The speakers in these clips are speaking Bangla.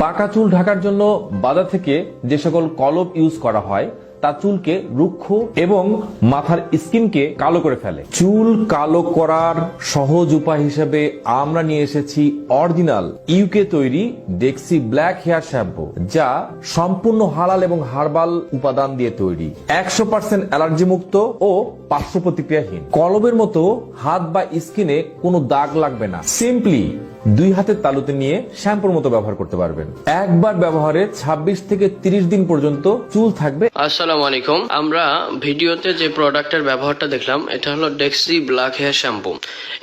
পাকা চুল ঢাকার জন্য বাজার থেকে যে সকল কলম ইউজ করা হয় তা চুলকে রুক্ষ এবং মাথার স্কিনকে কালো করে ফেলে। চুল কালো করার সহজ উপায় হিসেবে আমরা নিয়ে এসেছি অরিজিনাল ইউকে তৈরি ডেক্সি ব্ল্যাক হেয়ার শ্যাম্পু, যা সম্পূর্ণ হালাল এবং হার্বাল উপাদান দিয়ে তৈরি, 100% অ্যালার্জি মুক্ত ও পার্শ্ব প্রতিক্রিয়াহীন। কলমের মতো হাত বা স্কিনে কোনো দাগ লাগবে না। সিম্পলি 2 হাতের তালুতে নিয়ে শ্যাম্পুর মতো ব্যবহার করতে পারবেন। একবার ব্যবহারে 26 থেকে 30 দিন পর্যন্ত চুল থাকবে। আসসালামু আলাইকুম। আমরা ভিডিওতে যে প্রোডাক্টের ব্যবহারটা দেখলাম এটা হলো ডেক্সি ব্ল্যাক হেয়ার শ্যাম্পু।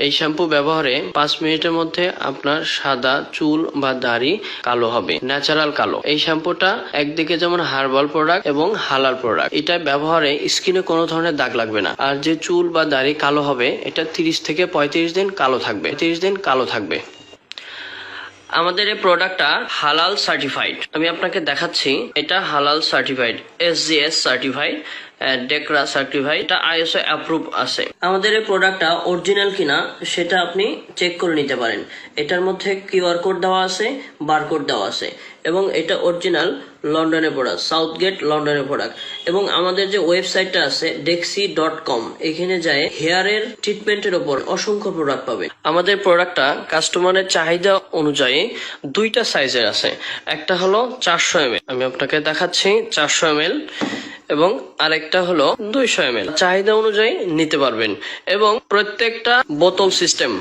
এই শ্যাম্পু ব্যবহারে 5 মিনিটের মধ্যে আপনার সাদা চুল বা দাড়ি কালো হবে, ন্যাচারাল কালো। এই শ্যাম্পুটা একদিকে যেমন হার্বাল প্রোডাক্ট এবং হালাল প্রোডাক্ট। এটা ব্যবহারে স্কিনে কোনো ধরনের দাগ লাগবে না। আর যে চুল বা দাড়ি কালো হবে এটা 30 থেকে 35 দিন কালো থাকবে, 30 দিন কালো থাকবে। আমাদের এই প্রোডাক্টটা হালাল সার্টিফাইড। আমি আপনাকে দেখাচ্ছি, এটা হালাল সার্টিফাইড, SGS সার্টিফাইড, ডেকরা সার্টিফাইড, এটা ISO অ্যাপ্রুভ আছে। আমাদের এই প্রোডাক্টটা অরিজিনাল কিনা সেটা আপনি চেক করে নিতে পারেন। এটার মধ্যে QR কোড দেওয়া আছে, বারকোড দেওয়া আছে এবং এটা অরিজিনাল লন্ডনের প্রোডাক্ট, সাউথগেট লন্ডনের প্রোডাক্ট। এবং আমাদের যে ওয়েবসাইটটা আছে dexi.com, এখানে যায় হেয়ারের ট্রিটমেন্টের উপর অসংখ্য প্রোডাক্ট পাবে। আমাদের প্রোডাক্টটা কাস্টমারের চাহিদা অনুযায়ী 2টা সাইজের আছে। একটা হলো 400 ml, আমি আপনাকে দেখাচ্ছি 400 ml, এবং আরেকটা হলো 200 ml। চাহিদা অনুযায়ী নিতে পারবেন। এবং প্রত্যেকটা বোতল সিস্টেম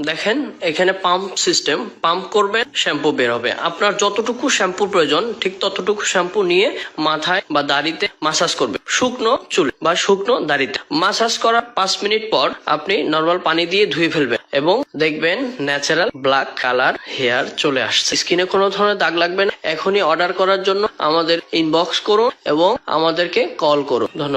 দেখেন, এখানে পাম্প সিস্টেম, পাম্প করবেন শ্যাম্পু বের হবে। আপনার যতটুকু শ্যাম্পু প্রয়োজন ঠিক ততটুকু শ্যাম্পু নিয়ে মাথায় বা দাড়িতে মাসাজ করবে, শুকনো চুল বা শুকনো দাড়িতে। মাসাজ করার 5 মিনিট পর আপনি নর্মাল পানি দিয়ে ধুয়ে ফেলবেন এবং দেখবেন ন্যাচারাল ব্ল্যাক কালার হেয়ার চলে আসছে। স্কিনে কোনো ধরনের দাগ লাগবে না। এখনই অর্ডার করার জন্য আমাদের ইনবক্স করুন এবং আমাদেরকে কল করুন। ধন্যবাদ।